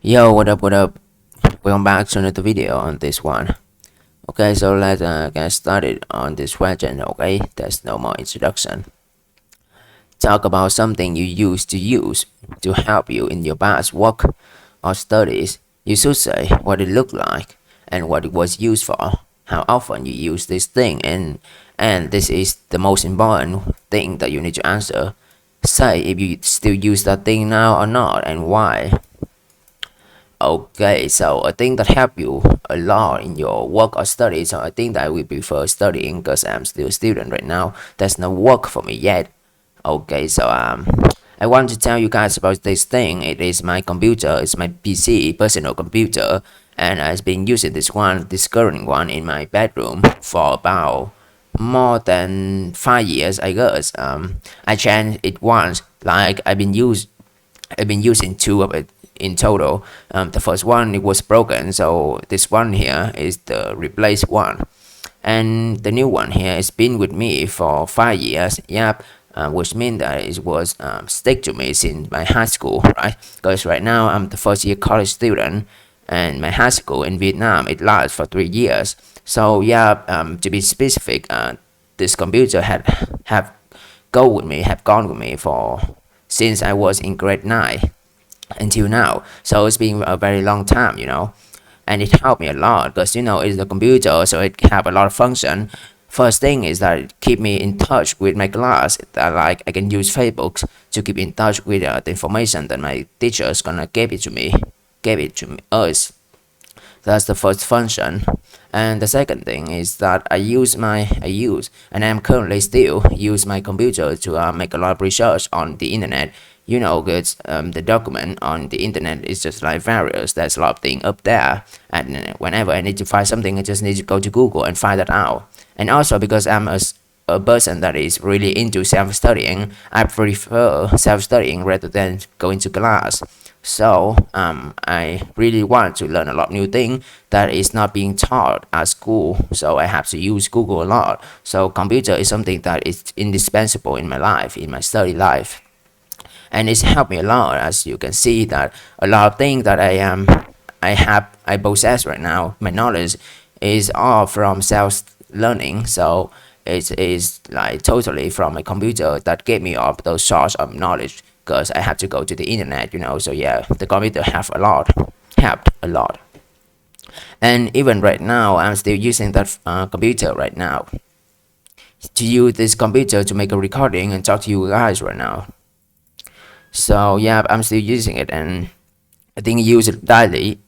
Yo, what up, what up? Welcome back to another video on this one. Okay, so let's get started on this question, okay? There's no more introduction. Talk about something you used to use to help you in your past work or studies. You should say what it looked like and what it was used for, how often you use this thing, and this is the most important thing that you need to answer. Say if you still use that thing now or not and why. Okay, so I think that help you a lot in your work or study. So I think that I will prefer studying because I'm still a student right now. There's no work for me yet. Okay, so I want to tell you guys about this thing. It is my computer. It's my PC, personal computer, and I've been using this current one, in my bedroom for about more than 5 years, I guess. I changed it once. Like I've been using two of it in total. The first one, it was broken, so this one here is the replaced one, and the new one here has been with me for 5 years. Yep. Which means that it was stick to me since my high school, right? Because right now I'm the first year college student, and my high school in Vietnam it lasts for 3 years. So yeah, to be specific, this computer have gone with me for since I was in grade 9 until now. So it's been a very long time, and it helped me a lot because it's a computer, so it have a lot of function. First thing is that it keep me in touch with my class. That like I can use Facebook to keep in touch with the information that my teacher is gonna give it to me, us. That's the first function. And the second thing is that I use and I'm currently still use my computer to make a lot of research on the internet. Because the document on the internet is just like various. There's a lot of things up there, and whenever I need to find something, I just need to go to Google and find that out. And also because I'm a person that is really into self-studying, I prefer self-studying rather than going to class. So I really want to learn a lot of new things that is not being taught at school. So I have to use Google a lot. So computer is something that is indispensable in my life, in my study life, and it's helped me a lot. As you can see, that a lot of things that I possess right now, my knowledge is all from self learning. So it is like totally from a computer that gave me all those source of knowledge, because I have to go to the internet. So yeah, the computer helped a lot. And even right now, I'm still using that computer right now, to use this computer to make a recording and talk to you guys right now. So yeah, I'm still using it, and I think I use it daily.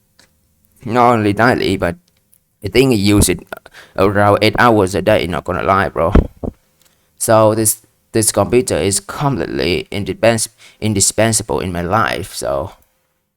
Not only daily, but I think I use it around 8 hours a day. Not gonna lie, bro. So this computer is completely indispensable in my life. So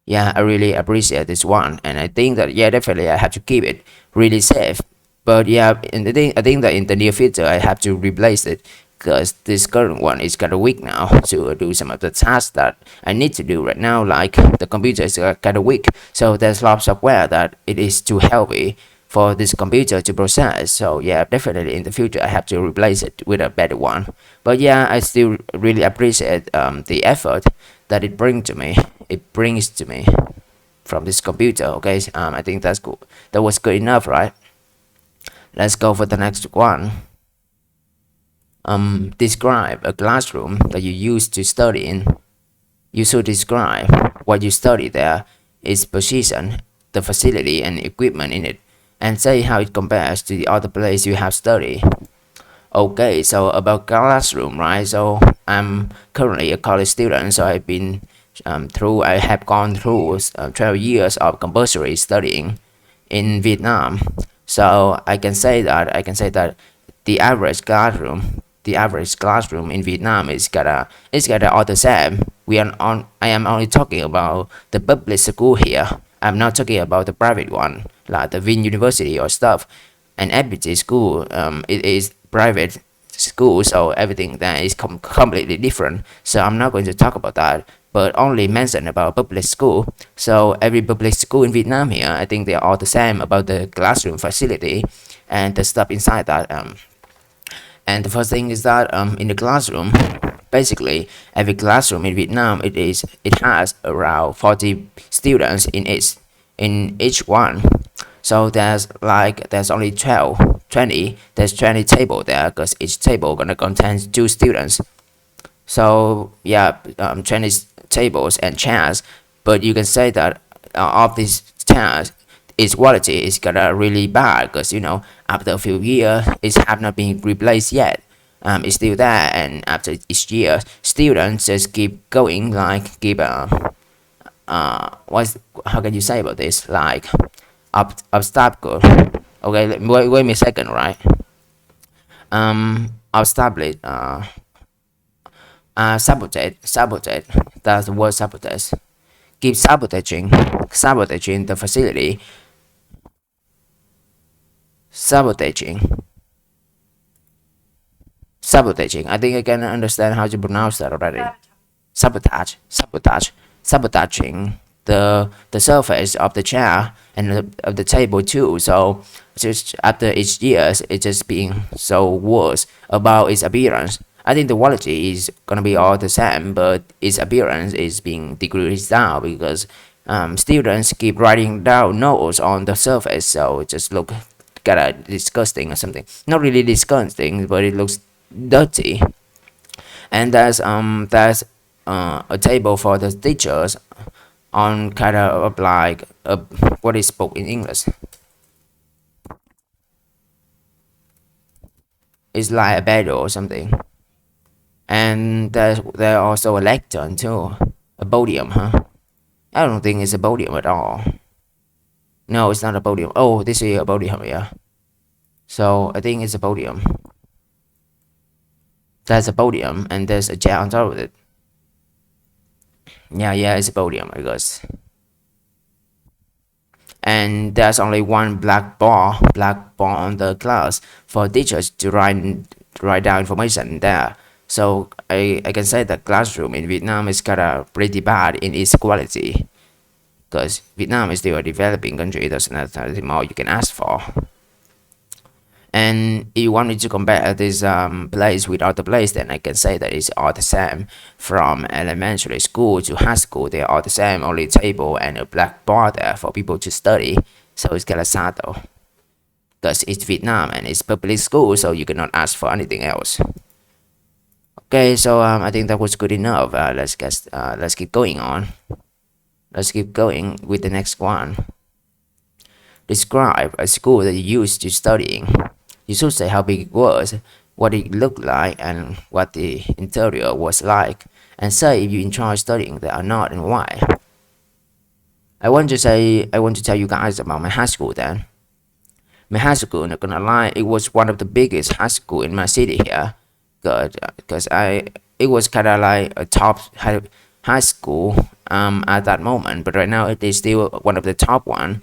yeah, I really appreciate this one, and I think that yeah, definitely I have to keep it really safe. But yeah, I think that in the near future I have to replace it, because this current one is kind of weak now to do some of the tasks that I need to do right now. Like the computer is kind of weak, so there's lots of software that it is too heavy for this computer to process. So yeah, definitely in the future I have to replace it with a better one. But yeah, I still really appreciate the effort that it brings to me from this computer. Okay, I think that's good. That was good enough, right? Let's go for the next one. Describe a classroom that you used to study in. You should describe what you study there, its position, the facility and equipment in it, and say how it compares to the other place you have studied. Okay, so about classroom, right? So I'm currently a college student, so I have gone through 12 years of compulsory studying in Vietnam. So I can say that the average classroom, in Vietnam is gotta all the same. I am only talking about the public school here. I'm not talking about the private one, like the Vin University or stuff. An FPT school, it is private school, so everything there is completely different. So I'm not going to talk about that, but only mention about public school. So every public school in Vietnam here, I think they are all the same about the classroom facility and the stuff inside that. And the first thing is that in the classroom, basically every classroom in Vietnam it has around 40 students in each one. So there's only 12, 20. There's 20 table there because each table gonna contain two students. So yeah, 20 tables and chairs. But you can say that of these chairs, its quality is gonna really bad because after a few years it have not been replaced yet. It's still there, and after each year, students just keep going, like keep what's how can you say about this, like obstacle. Okay, wait me a second, right? Obstacle, sabotage. That's the word, sabotage. Keep sabotaging the facility, sabotaging, sabotaging. I think I can understand how to pronounce that already. Sabotaging the surface of the chair and of the table too. So just after each year, it's just being so worse about its appearance. I think the quality is gonna be all the same, but its appearance is being decreased down because students keep writing down notes on the surface, so it just look kind of disgusting or something. Not really disgusting, but it looks dirty. And there's a table for the teachers on kind of like what is spoke in English. It's like a bed or something. And there's also a lectern too, a podium, huh? I don't think it's a podium at all. No, it's not a podium. Oh, this is a podium, yeah. So I think it's a podium. There's a podium and there's a chair on top of it. Yeah, it's a podium, I guess. And there's only one blackboard on the class for teachers to write down information there. So I can say the classroom in Vietnam is kind of pretty bad in its quality because Vietnam is still a developing country. There's nothing more you can ask for. And if you want me to compare this place with other place, then I can say that it's all the same. From elementary school to high school, they're all the same. Only table and a blackboard there for people to study. So it's kind of sad though, because it's Vietnam and it's public school, so you cannot ask for anything else. Okay, so I think that was good enough. Let's keep going on. Let's keep going with the next one. Describe a school that you used to studying. You should say how big it was, what it looked like, and what the interior was like, and say if you enjoy studying there or not and why. I want to tell you guys about my high school then. My high school, not gonna lie, it was one of the biggest high school in my city here. Good, because it was kind of like a top high school at that moment, but right now it is still one of the top one.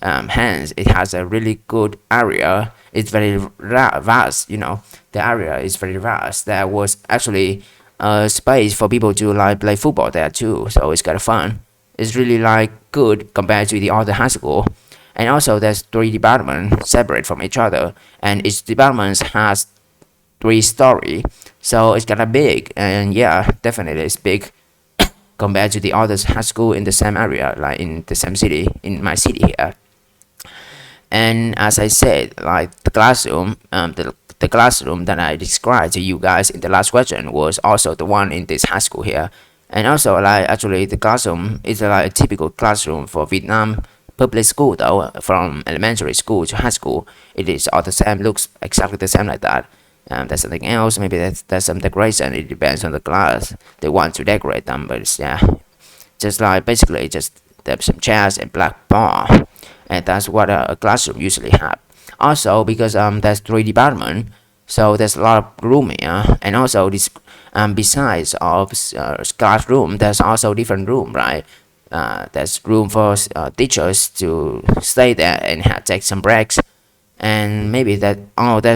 Hence, it has a really good area. It's very vast, the area is very vast. There was actually a space for people to like play football there too, so it's kind of fun. It's really like good compared to the other high school. And also there's 3 departments separate from each other, and each department has 3 story, so it's kind of big. And yeah, definitely it's big compared to the other high school in the same area, like in the same city, in my city here. And as I said, like the classroom, the classroom that I described to you guys in the last question was also the one in this high school here. And also, like actually, the classroom is like a typical classroom for Vietnam public school though, from elementary school to high school. It is all the same, looks exactly the same like that. There's something else, maybe there's some decoration. It depends on the class. They want to decorate them, but it's, yeah, just like basically just there's some chairs and blackboard, and that's what a classroom usually have. Also, because there's 3 departments, so there's a lot of room here, and also this besides of classroom, there's also different room, right? There's room for teachers to stay there and take some breaks, and maybe there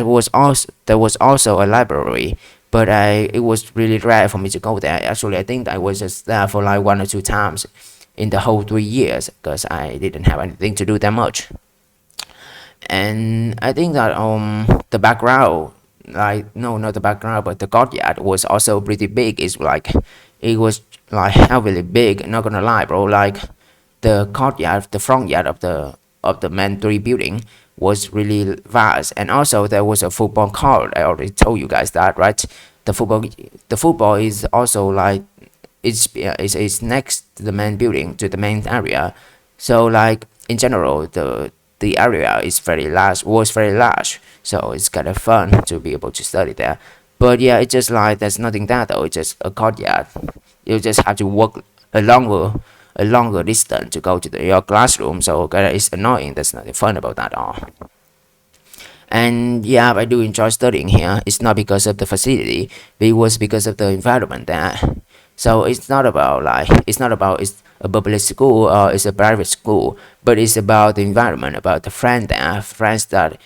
was also a library, but it was really rare for me to go there. Actually, I think I was just there for like 1 or 2 times in the whole 3 years because I didn't have anything to do that much. And I think that the background like no, not the background, but the courtyard was also pretty big. It was like heavily big. Not gonna lie, bro. Like the courtyard, the front yard of the main three building was really vast, and also there was a football court. I already told you guys that, right? The football, the football is also like it's next to the main building, to the main area. So like in general, the area is very large, was very large. So it's kind of fun to be able to study there. But yeah, it's just like there's nothing there though. It's just a courtyard. You just have to walk a longer a longer distance to go to your classroom. So it's annoying. There's nothing fun about that at all. And yeah, I do enjoy studying here. It's not because of the facility, but it was because of the environment there. So it's not about it's a public school or it's a private school, but it's about the environment, about the friend there, friends that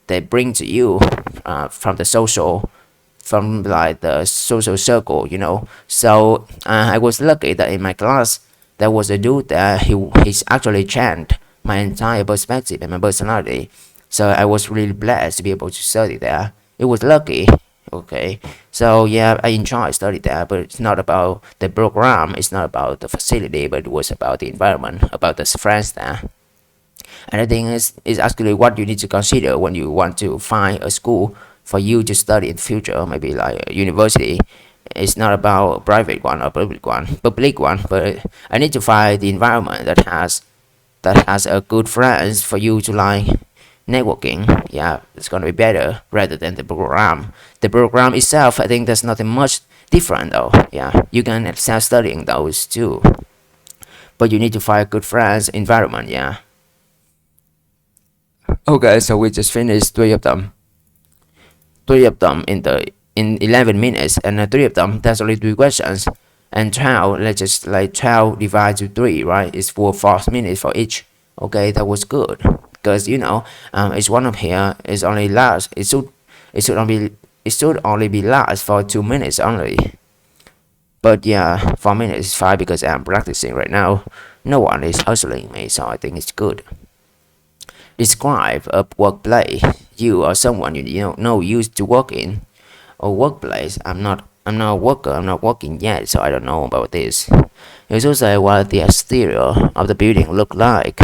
they bring to you from the social, from like the social circle, you know. So I was lucky that in my class there was a dude there. He's actually changed my entire perspective and my personality. So I was really blessed to be able to study there. It was lucky. Okay. So yeah, I enjoy study there, but it's not about the program, it's not about the facility, but it was about the environment, about the friends there. And I think it's actually what you need to consider when you want to find a school for you to study in the future, maybe like a university. It's not about a private one or public one, but I need to find the environment that has a good friends for you to like networking. Yeah, it's gonna be better rather than the program. The program itself, I think there's nothing much different though. Yeah, you can start studying those too, but you need to find good friends environment. Yeah. Okay, so we just finished three of them in 11 minutes, and three of them there's only three questions, and 12, let's just like 12 divided to 3, right? It's 4 minutes for each. Okay, that was good because you know it's one of here is only last it should only be last for 2 minutes only. But yeah, 4 minutes is fine because I'm practicing right now. No one is hustling me, so I think it's good. Describe a workplace you or someone you know used to work in. A workplace. I'm not a worker. I'm not working yet, so I don't know about this. You should say what the exterior of the building looked like,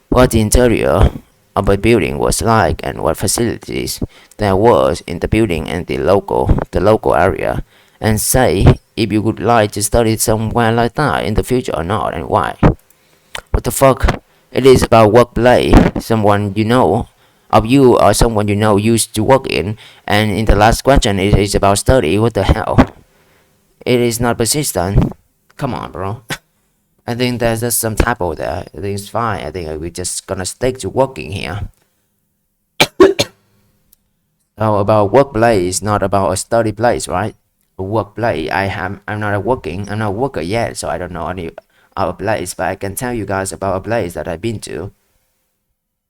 what the interior of the building was like, and what facilities there was in the building and the local area, and say if you would like to study somewhere like that in the future or not, and why. What the fuck? It is about workplace. Someone you know of you or someone you know used to work in, and in the last question it is about study. What the hell? It is not persistent. Come on, bro. I think there's just some typo there. I think it's fine. I think we're just gonna stick to working here. So about workplace, not about a study place, right? A workplace. I'm not a working. I'm not a worker yet, so I don't know any other place. But I can tell you guys about a place that I've been to,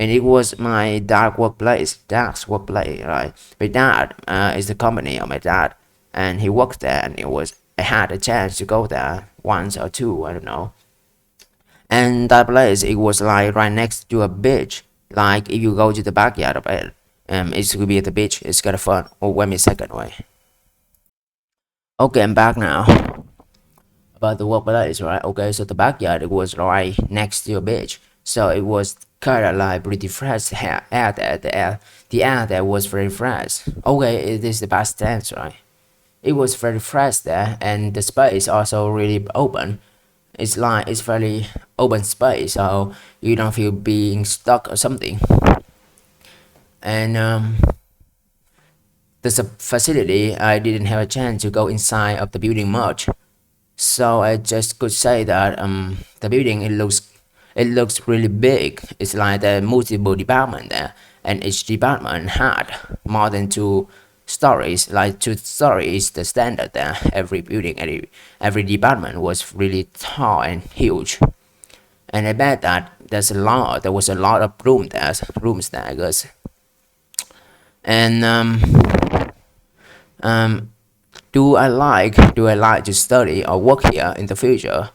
and it was my dad's workplace, right? My dad is the company of my dad, and he worked there, and I had a chance to go there once or two, I don't know. And that place, it was like right next to a beach. Like if you go to the backyard of it, it's gonna be at the beach. It's kind of fun. Oh, wait a second, wait. Okay, I'm back now. About the workplace, right? Okay, so the backyard it was right next to a beach, so it was kind of like pretty fresh air there. The air there was very fresh. Okay, it is the past tense, right? It was very fresh there, and the space also really open. It's like it's very open space, so you don't feel being stuck or something. And there's a facility. I didn't have a chance to go inside of the building much, so I just could say that the building it looks really big. It's like there are multiple department there, and each department had more than 2 stories. Like 2 stories, the standard there. Every building, every department was really tall and huge. And I bet that there was a lot of rooms there, I guess. And um, do I like to study or work here in the future?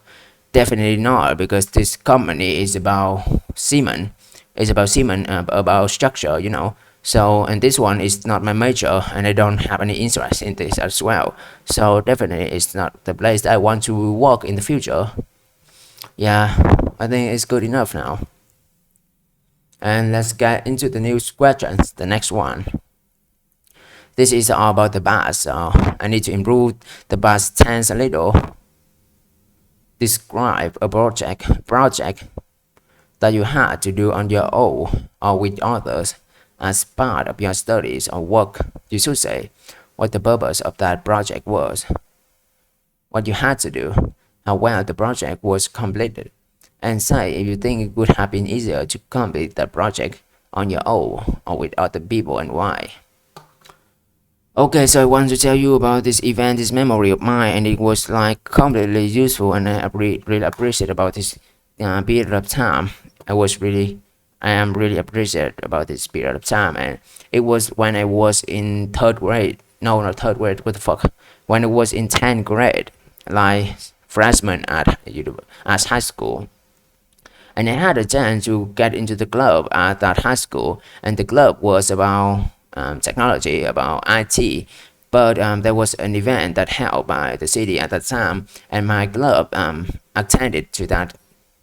Definitely not, because this company is about cement. It's about cement, about structure, you know. So, and this one is not my major, and I don't have any interest in this as well. So definitely it's not the place that I want to work in the future. Yeah, I think it's good enough now. And let's get into the new questions, the next one. This is all about the bus, so I need to improve the bus tense a little. Describe a project that you had to do on your own or with others as part of your studies or work. You should say what the purpose of that project was, what you had to do, how well the project was completed, and say if you think it would have been easier to complete that project on your own or with other people and why. Okay, so I want to tell you about this event, this memory of mine, and it was like completely useful, and I really appreciate about this period of time. I am really appreciative about this period of time, and it was when I was in third grade. No, not third grade. What the fuck? When I was in 10th grade, like freshman at high school, and I had a chance to get into the club at that high school, and the club was about technology, about IT. But there was an event that held by the city at that time, and my club attended to that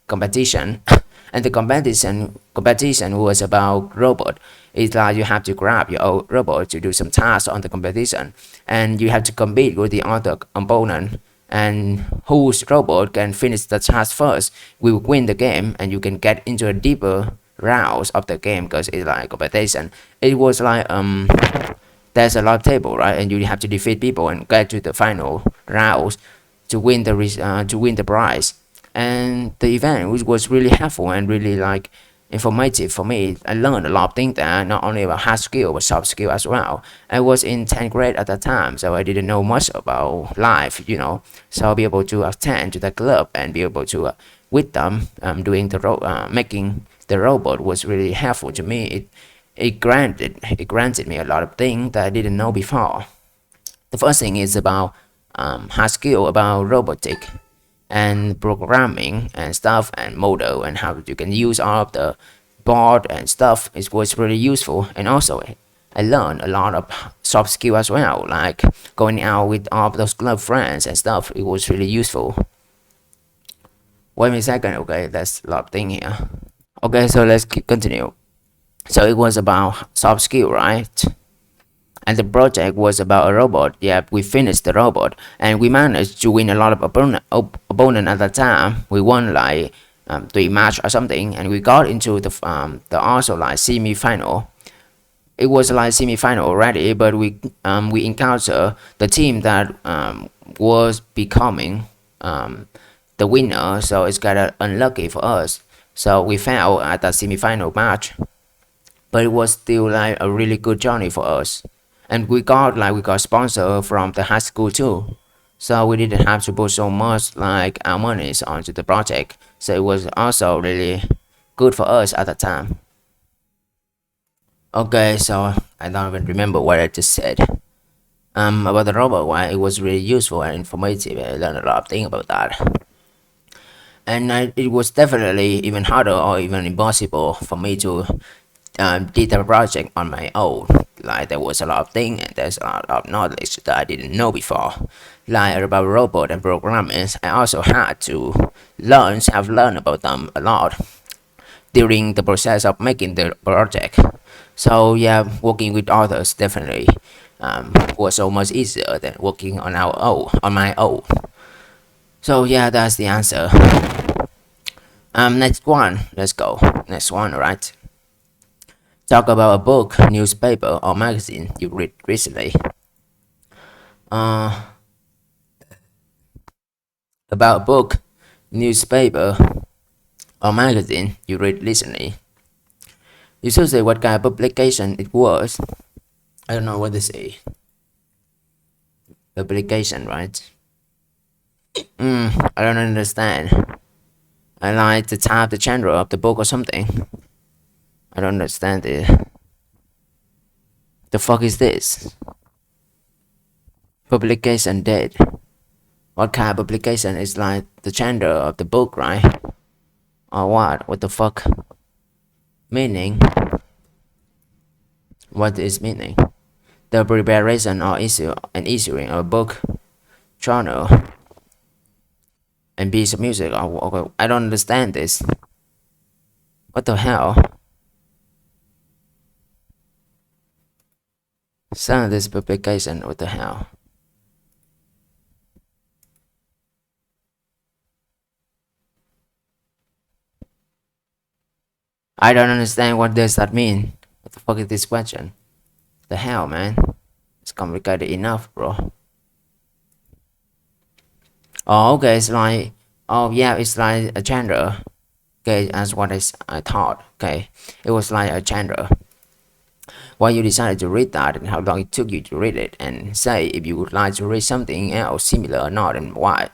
competition. And the competition was about robot. It's like you have to grab your own robot to do some tasks on the competition, and you have to compete with the other opponent, and whose robot can finish the task first will win the game, and you can get into a deeper rounds of the game because it's like competition. It was like there's a lot of table, right, and you have to defeat people and get to the final rounds to win the prize. And the event which was really helpful and really like informative for me. I learned a lot of things there, not only about hard skill but soft skill as well. I was in 10th grade at that time, so I didn't know much about life, So I'll be able to attend to the club and be able to with them doing making the robot was really helpful to me. It granted me a lot of things that I didn't know before. The first thing is about hard skill about robotic and programming and stuff and model and how you can use all of the board and stuff. It was really useful, and also I learned a lot of soft skill as well, like going out with all of those club friends and stuff. It was really useful. Wait a second, okay, that's a lot of thing here. Okay, so let's continue. So it was about soft skill, right? And the project was about a robot. Yeah, we finished the robot, and we managed to win a lot of opponent at that time. We won like 3 match or something, and we got into the also like semi-final. It was like semi-final already, but we encountered the team that was becoming the winner, so it's kind of unlucky for us. So we failed at the semi-final match, but it was still like a really good journey for us. And we got sponsor from the high school too, so we didn't have to put so much like our monies onto the project. So it was also really good for us at the time. Okay, so I don't even remember what I just said. About the robot one, it was really useful and informative. I learned a lot of things about that. And it was definitely even harder or even impossible for me to did the project on my own. Like there was a lot of things and there's a lot of knowledge that I didn't know before. Like about robot and programming, I also had to have learned about them a lot during the process of making the project. So yeah, working with others definitely was so much easier than working on my own. So yeah, that's the answer. Next one, let's go. Next one, alright. Talk about a book, newspaper, or magazine you read recently. About a book, newspaper, or magazine you read recently. You should say what kind of publication it was. I don't know what to say. Publication, right? I don't understand. I like the type, the genre of the book or something. I don't understand it. The fuck is this? Publication date. What kind of publication is like the genre of the book, right? Or what? What the fuck? Meaning? What is meaning? The preparation or issue and issuing a book, journal, and piece of music. I don't understand this. What the hell? Send this publication. What the hell? I don't understand what does that mean. What the fuck is this question? The hell, man? It's complicated enough, bro. Oh, okay. It's like, oh yeah, it's like a genre. Okay, that's what I thought. Okay, it was like a genre. Why you decided to read that and how long it took you to read it, and say if you would like to read something else similar or not, and why.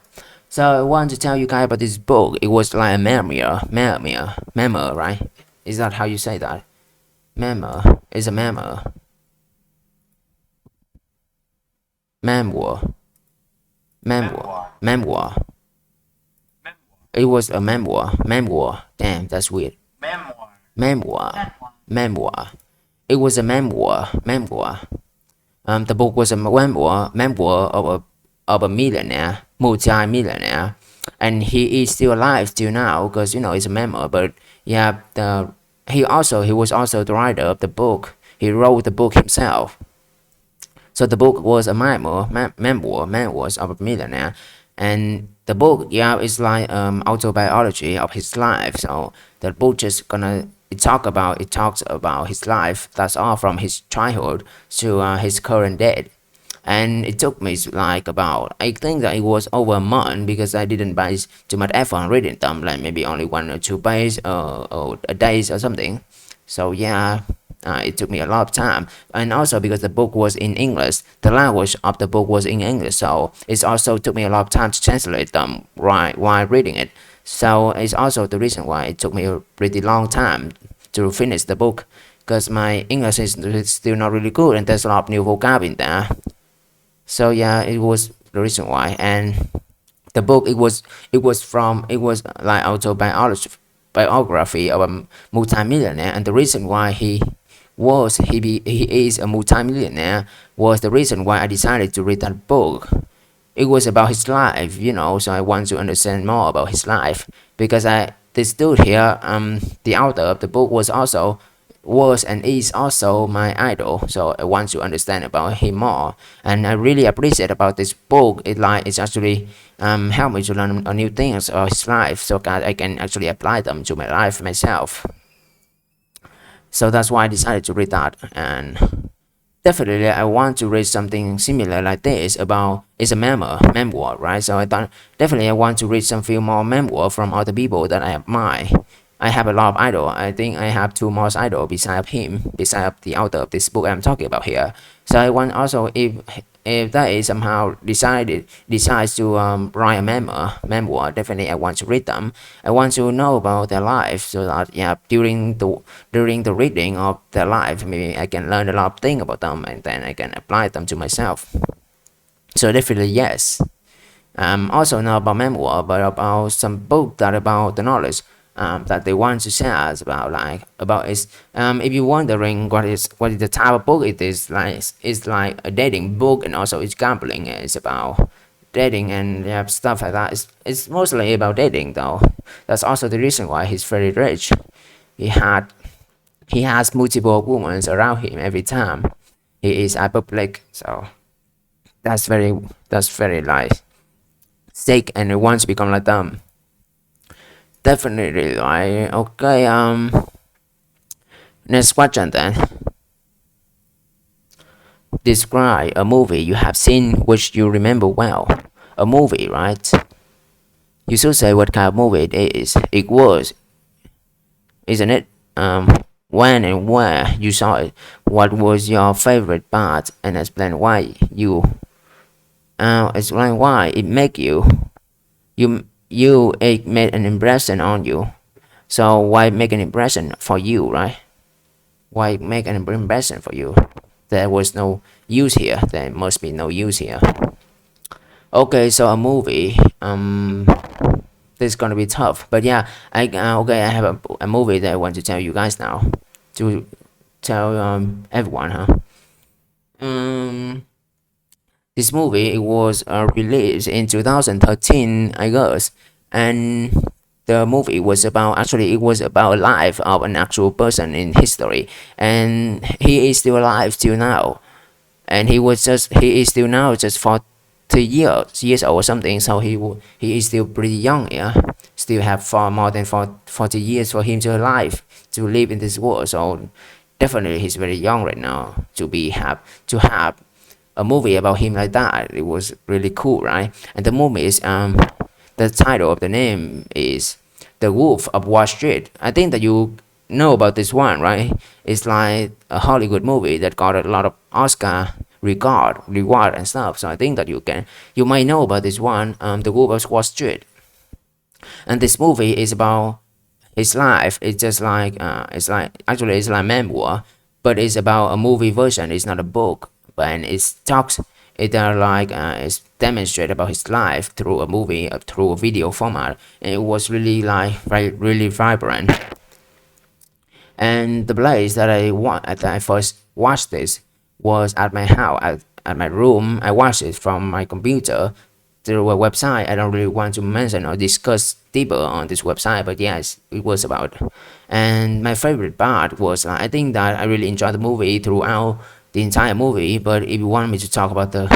So I want to tell you guys about this book. It was like a memoir, right? Is that how you say that? Memoir. It's a memoir. Memoir. Memoir. It was a memoir. Memoir. Damn, that's weird. Memoir. Memoir. It was a memoir. Memoir. The book was a memoir of a millionaire, multi-millionaire, and he is still alive till now because it's a memoir. But yeah, he was also the writer of the book. He wrote the book himself. So the book was a memoirs of a millionaire, and the book, yeah, is like autobiography of his life. So the book just gonna it talks about his life. That's all from his childhood to his current date. And it took me like about, I think that it was over a month because I didn't buy too much effort on reading them, like maybe only 1 or 2 pages or a days or something. So yeah, it took me a lot of time, and also because the book was in English, the language of the book was in English, so it also took me a lot of time to translate them right while reading it. So it's also the reason why it took me a pretty long time to finish the book, because my English is still not really good, and there's a lot of new vocab in there. So yeah, it was the reason why. And the book, it was like biography of a multimillionaire, and the reason why he is a multimillionaire was the reason why I decided to read that book. It was about his life, so I want to understand more about his life, because this dude here, the author of the book was and is also my idol, so I want to understand about him more, and I really appreciate about this book. It's actually helped me to learn new things about his life, so that I can actually apply them to my life myself. So that's why I decided to read that, and definitely I want to read something similar like this. About It's a memoir, right? So I thought definitely I want to read some few more memoir from other people that I admire. I have a lot of idol. I think I have two more idol besides him, besides the author of this book I'm talking about here. So I want also, if that is somehow decides to write a memoir, definitely I want to read them. I want to know about their life, so that yeah, during the reading of their life, maybe I can learn a lot of things about them, and then I can apply them to myself. So definitely yes. Also not about memoir, but about some book that about the knowledge that they want to share us about, like about is if you're wondering what is the type of book it is, like it's like a dating book, and also it's gambling. It's about dating and yeah, stuff like that. It's mostly about dating though. That's also the reason why he's very rich. He had he has multiple women around him every time he is at public. So that's very like sick, and it wants to become like them. Definitely right. Okay, next question then. Describe a movie you have seen which you remember well. A movie, right? You should say what kind of movie it is. It was, isn't it? When and where you saw it. What was your favorite part, and explain why it make it made an impression on you. So why make an impression for you, right? Why make an impression for you? There was no use here. There must be no use here. Okay, so a movie. This is gonna be tough, but yeah, okay. I have a movie that I want to tell you guys now. To tell everyone, huh? Um, this movie it was released in 2013, I guess, and the movie was about actually it was about life of an actual person in history, and he is still alive till now, and he is still now just 40 years old or something. So he is still pretty young, yeah. Still have far more than 40 years for him to live in this world. So definitely he's very young right now to have a movie about him like that. It was really cool, right? And the movie is the title of the name is The Wolf of Wall Street. I think that you know about this one, right? It's like a Hollywood movie that got a lot of Oscar reward and stuff. So I think that you might know about this one, The Wolf of Wall Street. And this movie is about his life. It's just like it's like memoir, but it's about a movie version. It's not a book, but and it talks. It it's demonstrate about his life through a movie, through a video format, and it was really really vibrant. And the place that I first watched this was at my house, at my room. I watched it from my computer through a website. I don't really want to mention or discuss deeper on this website, but yes, it was about. And my favorite part was I think that I really enjoyed the movie throughout the entire movie. But if you want me to talk about the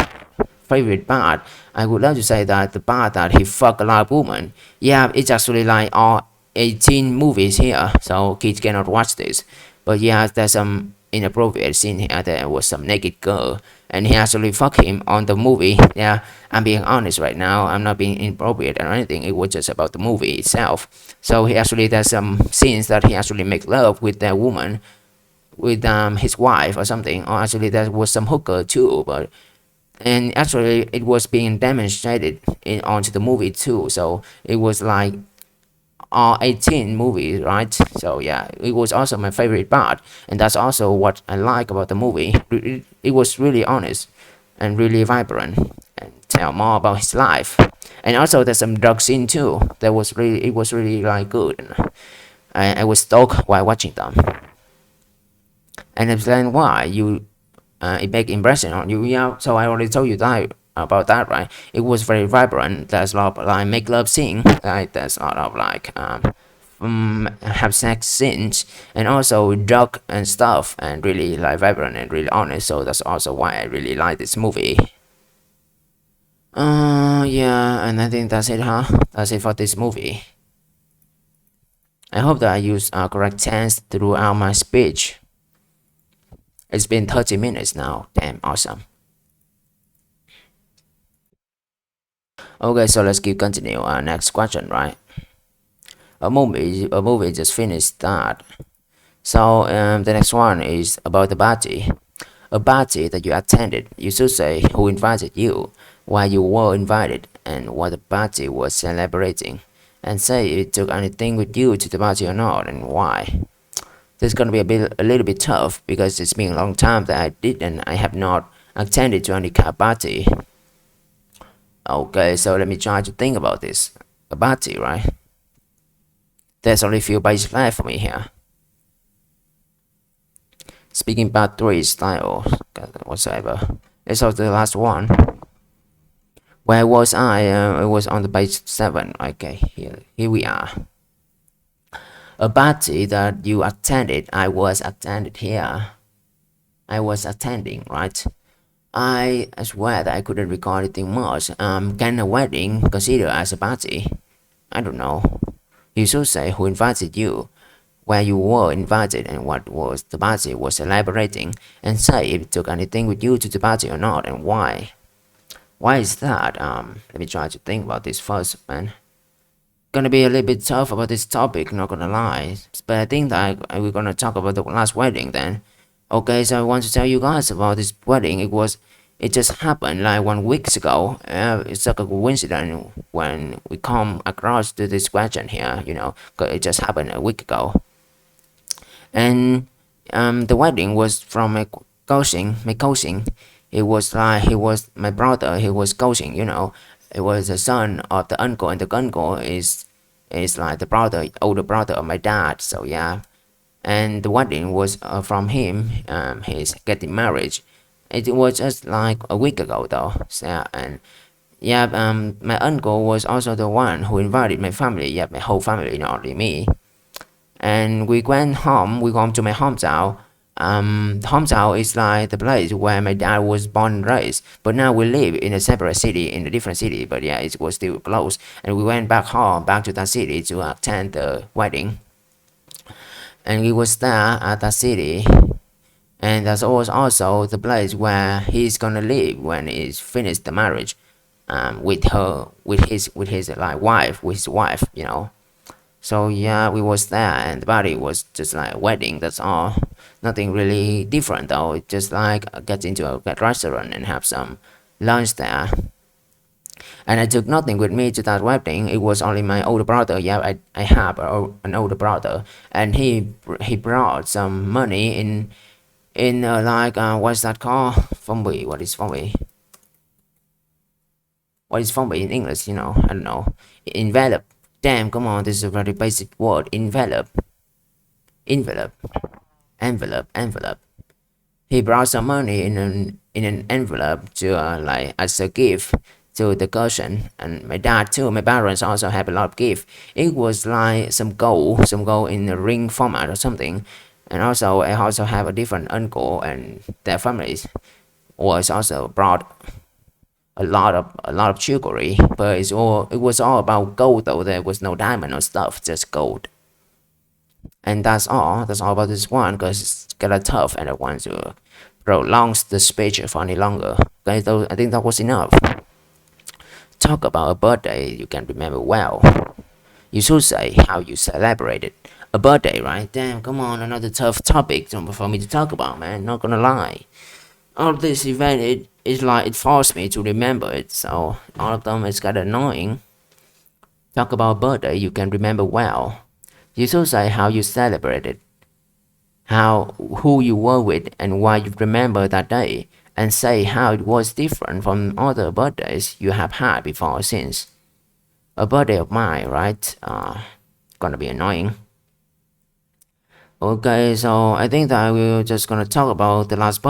favorite part, I would love to say that the part that he fucked a lot of women. Yeah, it's actually like all 18 movies here, so kids cannot watch this. But yeah, there's some inappropriate scene here. There was some naked girl, and he actually fucked him on the movie. Yeah, I'm being honest right now. I'm not being inappropriate or anything. It was just about the movie itself. So he actually there's some scenes that he actually make love with that woman, with his wife or something. Or actually there was some hooker too, but and actually it was being demonstrated onto the movie too. So it was like all 18 movies, right? So yeah, it was also my favorite part, and that's also what I like about the movie. It was really honest and really vibrant, and tell more about his life. And also there's some drug scene too. It was really like good. And I was stoked while watching them, and explain why you it make impression on you. Yeah, so I already told you that about that, right? It was very vibrant. There's a lot of like make love scene, right? There's a lot of have sex scenes, and also drug and stuff, and really like vibrant and really honest. So that's also why I really like this movie. Yeah, and I think that's it, huh? That's it for this movie. I hope that I use correct tense throughout my speech. It's been 30 minutes now. Damn, awesome. Okay, so let's keep continue. Next question, right? A movie just finished that. So the next one is about the party. A party that you attended. You should say who invited you, why you were invited, and what the party was celebrating. And say if it took anything with you to the party or not, and why. This is gonna be a little bit tough because it's been a long time that I did and I have not attended to any kind of party. Okay, so let me try to think about this. A party, right? There's only few pages left for me here. Speaking part 3 style, whatsoever. It's also the last one. Where was I? It was on the page 7. Okay, here we are. A party that you attended. I was attended here. I was attending, right? I swear that I couldn't recall anything much. Can a wedding consider as a party? I don't know. You should say who invited you, where you were invited, and what was the party was celebrating, and say if it took anything with you to the party or not, and why. Why is that? Let me try to think about this first, man. Gonna be a little bit tough about this topic, not gonna lie. But I think that we're gonna talk about the last wedding then. Okay, so I want to tell you guys about this wedding. It just happened like 1 week ago. It's like a coincidence when we come across to this question here, 'cause it just happened a week ago. And the wedding was from my cousin. It was like he was my brother. He was cousin. It was the son of the uncle, and the uncle is like the older brother of my dad. So yeah, and the wedding was from him. He's getting married. It was just like a week ago though. So, and yeah, my uncle was also the one who invited my family. Yeah, my whole family, not only me. And we went home. We went to my hometown. Hometown is like the place where my dad was born and raised. But now we live in a separate city, in a different city. But yeah, it was still close. And we went back home, back to that city to attend the wedding. And we was there at that city. And that was also the place where he's gonna live when he's finished the marriage, with her, with his like wife, with his wife, you know. So yeah, we was there, and the party was just like a wedding. That's all. Nothing really different though. It just like get into a restaurant and have some lunch there. And I took nothing with me to that wedding. It was only my older brother. Yeah, I have an older brother, and he brought some money in like what's that called? Phong What is phong What is phong in English? You know, I don't know. Envelope. Damn, come on, this is a very basic word. Envelope. Envelope. Envelope. He brought some money in an envelope to like as a gift to the cousin, and my dad too. My parents also have a lot of gift. It was like some gold in a ring format or something. And also I also have a different uncle, and their families was also brought a lot of jewelry, but it was all about gold though. There was no diamond or stuff, just gold. And that's all about this one, because it's kind of tough and I want to prolong the speech for any longer. Okay, so I think that was enough. Talk about a birthday you can remember well. You should say how you celebrated a birthday, right? Damn, come on, another tough topic for me to talk about, man. Not gonna lie. All of this event, it's like it forced me to remember it, so all of them is kind of annoying. Talk about birthday you can remember well. You should say how you celebrated, how who you were with, and why you remember that day, and say how it was different from other birthdays you have had before or since. A birthday of mine, right? Gonna be annoying. Okay, so I think that we're just gonna talk about the last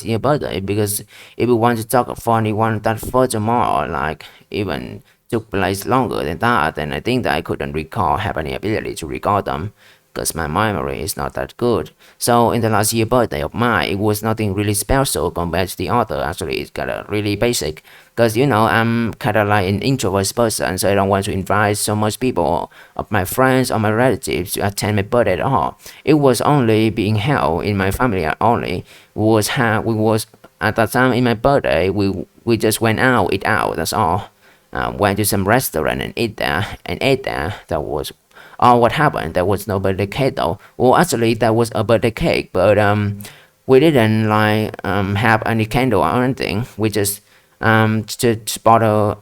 year birthday, because if we want to talk a funny one that furthermore, like even took place longer than that, then I think that I couldn't have any ability to recall them, because my memory is not that good. So in the last year birthday of mine, it was nothing really special compared to the other. Actually, it's kind of really basic, because I'm kind of like an introvert person, so I don't want to invite so much people of my friends or my relatives to attend my birthday at all. It was only being held in my family only. We was at that time in my birthday. We just went out, eat out. That's all. Went to some restaurant and ate there. That was all what happened. There was no birthday cake though. Well, actually, there was a birthday cake, but we didn't like have any candle or anything. We just bought a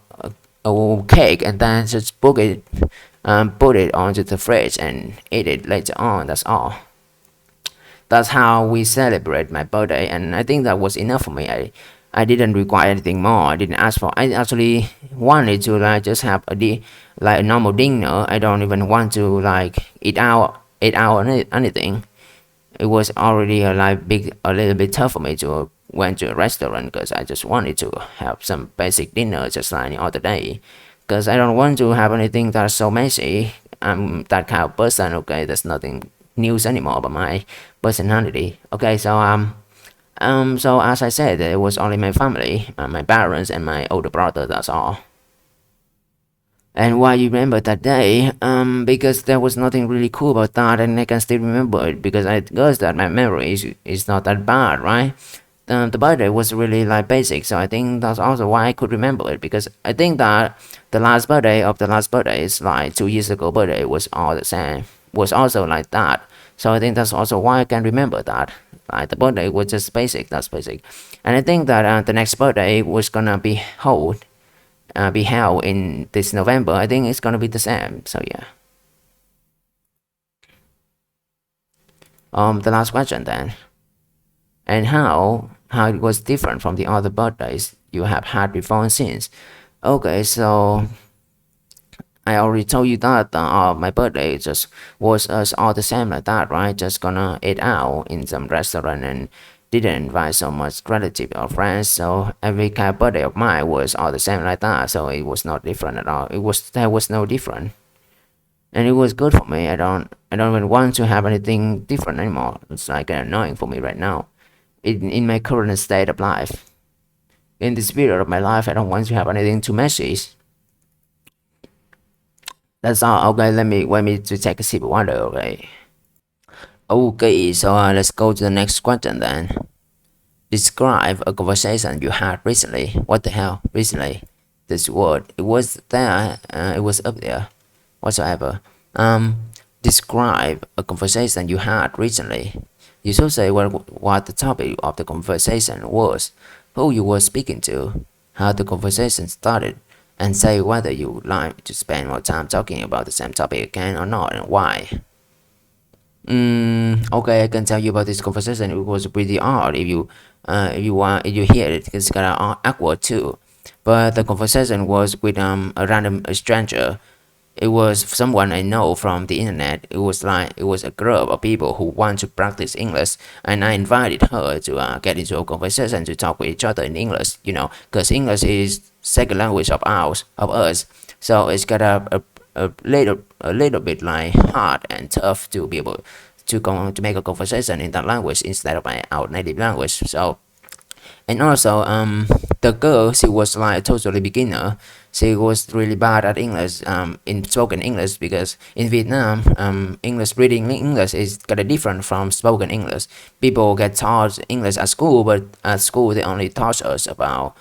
cake and then just put it onto the fridge and ate it later on. That's all. That's how we celebrate my birthday, and I think that was enough for me. I didn't require anything more. I didn't ask for. I actually wanted to like just have like a normal dinner. I don't even want to like eat out or anything. It was already a little bit tough for me to went to a restaurant, because I just wanted to have some basic dinner just like any other day, because I don't want to have anything that's so messy. I'm that kind of person. Okay, there's nothing news anymore about my personality. Okay, so as I said, it was only my family, my parents and my older brother. That's all. And why you remember that day? Because there was nothing really cool about that, and I can still remember it because I guess that my memory is not that bad, right? The birthday was really like basic, so I think that's also why I could remember it, because I think that the last birthday of the last birthday is like 2 years ago birthday was all the same, was also like that. So I think that's also why I can remember that. Like the birthday was just basic, that's basic. And I think that the next birthday was gonna be held in this November. I think it's gonna be the same. So yeah. The last question then, and how it was different from the other birthdays you have had before and since. Okay, so I already told you that my birthday just was us all the same like that, right? Just gonna eat out in some restaurant and didn't invite so much relative or friends. So every kind of birthday of mine was all the same like that. So it was not different at all. It was there was no different, and it was good for me. I don't even want to have anything different anymore. It's like annoying for me right now. In my current state of life, in this period of my life, I don't want to have anything too messy. That's all. Okay, let me to take a sip of water. Okay. Okay, so let's go to the next question then. Describe a conversation you had recently. What the hell? Recently, this word. It was there. It was up there. Whatsoever. Describe a conversation you had recently. You should say what the topic of the conversation was, who you were speaking to, how the conversation started, and say whether you would like to spend more time talking about the same topic again or not, and why. Okay, I can tell you about this conversation. It was pretty odd. If you hear it, it's kind of awkward too. But the conversation was with a random stranger. It was someone I know from the internet. It was a group of people who want to practice English, and I invited her to get into a conversation to talk with each other in English. You know, because English is second language of us, so it's got a little bit like hard and tough to be able to make a conversation in that language instead of our native language. So and also the girl, she was like a totally beginner. She was really bad at English, in spoken English, because in Vietnam, English reading English is kind of different from spoken English. People get taught English at school, but at school they only taught us about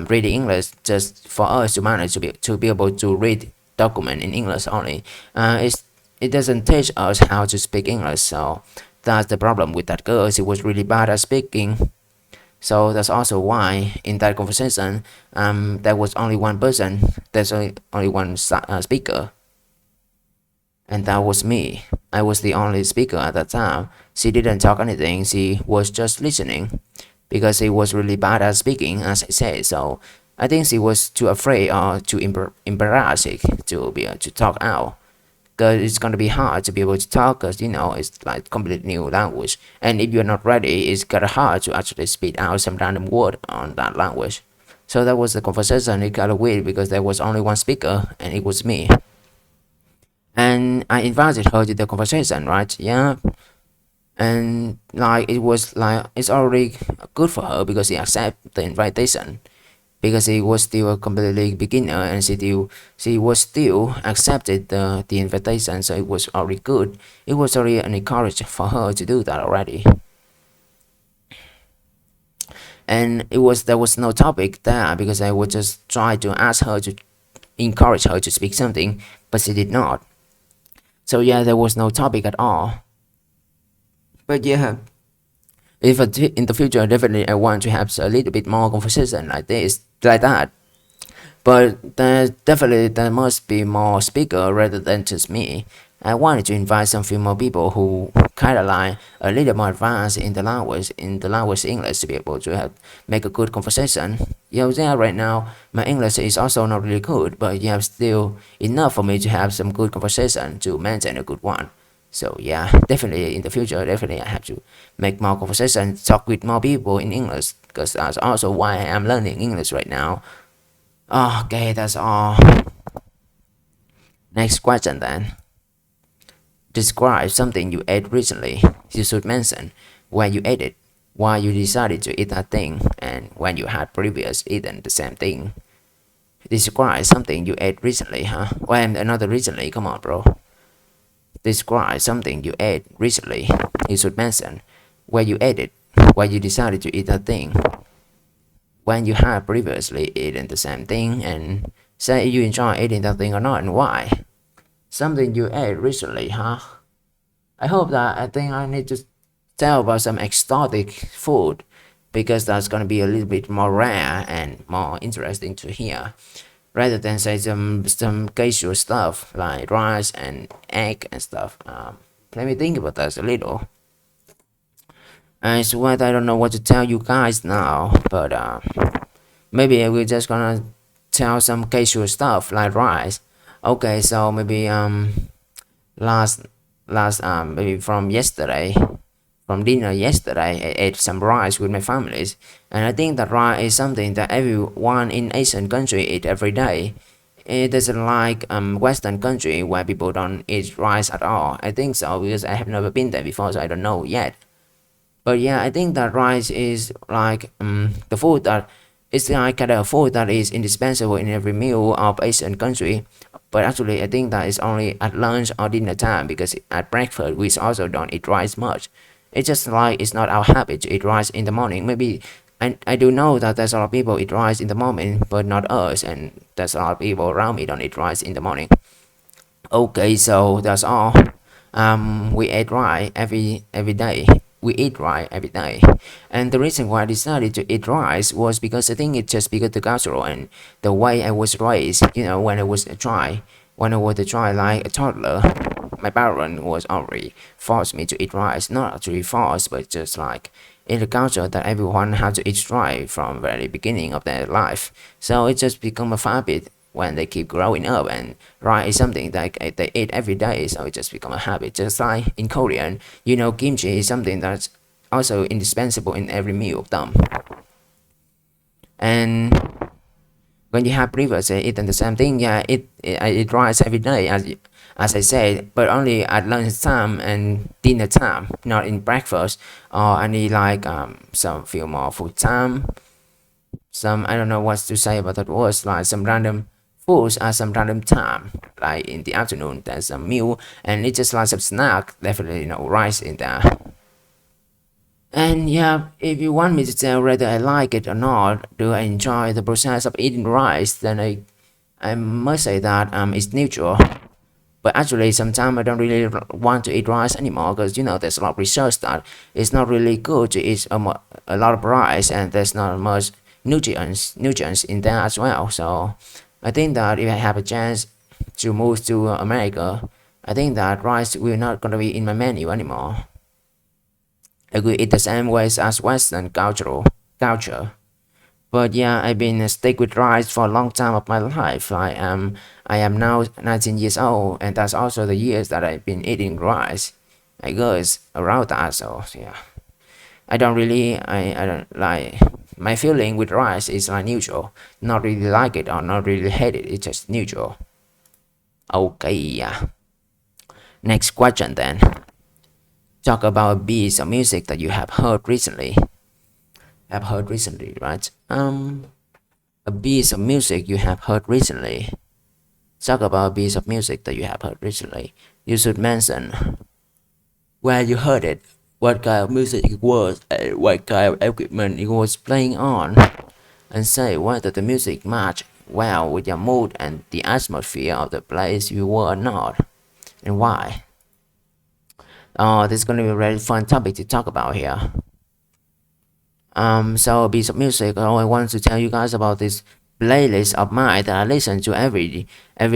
reading English, just for us to manage to be able to read document in English only. It doesn't teach us how to speak English, so that's the problem with that girl. She was really bad at speaking. So that's also why in that conversation, there was only one person, there's only one speaker, and that was me. I was the only speaker at that time. She didn't talk anything, she was just listening, because she was really bad at speaking, as I said. So I think she was too afraid or too embarrassed to talk out, because it's going to be hard to be able to talk, because it's like completely new language, and if you're not ready, it's kind of hard to actually spit out some random word on that language. So that was the conversation. It got weird because there was only one speaker and it was me, and I invited her to the conversation, right? Yeah. And like it was like it's already good for her because she accepted the invitation, because he was still a completely beginner, and she was still accepted the invitation. So it was already good. It was already an encouragement for her to do that already. And there was no topic there, because I would just try to ask her to encourage her to speak something, but she did not. So yeah, there was no topic at all. But yeah, if in the future, definitely I want to have a little bit more conversation like this, like that. But there must be more speaker rather than just me. I wanted to invite some few more people who kind of like a little more advanced in the language English, to be able to make a good conversation. Yeah, right now my English is also not really good, but you have still enough for me to have some good conversation to maintain a good one. So yeah, definitely in the future, definitely I have to make more conversation, talk with more people in English, because that's also why I am learning English right now. Okay, that's all. Next question then. Describe something you ate recently. You should mention where you ate it, why you decided to eat that thing, and when you had previous eaten the same thing. Describe something you ate recently, huh? When another recently, come on, bro. Describe something you ate recently. You should mention where you ate it, why you decided to eat that thing, when you had previously eaten the same thing, and say you enjoy eating that thing or not, and why. Something you ate recently, huh? I hope that I think I need to tell about some exotic food, because that's gonna be a little bit more rare and more interesting to hear, rather than say some casual stuff like rice and egg and stuff. Let me think about that a little. I swear I don't know what to tell you guys now, but maybe we're just gonna tell some casual stuff like rice. Okay, so maybe last maybe from yesterday, from dinner yesterday, I ate some rice with my families, and I think that rice is something that everyone in Asian country eat every day. It isn't like Western country where people don't eat rice at all. I think so because I have never been there before, so I don't know yet. But yeah, I think that rice is like the food that it's like kind of food that is indispensable in every meal of Asian country. But actually, I think that it's only at lunch or dinner time because at breakfast we also don't eat rice much. It's just like it's not our habit to eat rice in the morning. Maybe I do know that there's a lot of people eat rice in the morning, but not us, and there's a lot of people around me don't eat rice in the morning. Okay, so that's all. We ate rice every day. We eat rice every day, and the reason why I decided to eat rice was because I think it's just because the cultural and the way I was raised. You know, when I was a child like a toddler, my parent was already forced me to eat rice. Not actually forced, but just like in the culture that everyone has to eat rice from very beginning of their life. So it just become a habit when they keep growing up, and rice is something that they eat every day, so it just become a habit. Just like in Korean, you know, kimchi is something that's also indispensable in every meal of them. And when you have previously eaten the same thing, yeah, I eat rice every day as I said, but only at lunchtime and dinner time, not in breakfast or any like some few more food time. Some I don't know what to say about that words, like some random foods at some random time, like in the afternoon there's a meal and it's just like some snack, definitely no rice in there. And yeah, if you want me to tell whether I like it or not, do I enjoy the process of eating rice, then I must say that it's neutral. But actually, sometimes I don't really want to eat rice anymore because you know there's a lot of research that it's not really good to eat a lot of rice, and there's not much nutrients in there as well. So I think that if I have a chance to move to America, I think that rice will not gonna be in my menu anymore. I will eat the same ways as Western culture. But yeah, I've been stick with rice for a long time of my life. I am now 19 years old, and that's also the years that I've been eating rice. I guess around that. So yeah, I don't like my feeling with rice is like neutral. Not really like it or not really hate it. It's just neutral. Okay, yeah. Next question then. Talk about a piece of music that you have heard recently. Have heard recently, right? A piece of music you have heard recently. Talk about a piece of music that you have heard recently. You should mention where you heard it, what kind of music it was, and what kind of equipment it was playing on, and say whether the music matched well with your mood and the atmosphere of the place you were or not, and why. Oh, this is gonna be a very fun topic to talk about here. So a piece of music. I want to tell you guys about this playlist of mine that I listen to every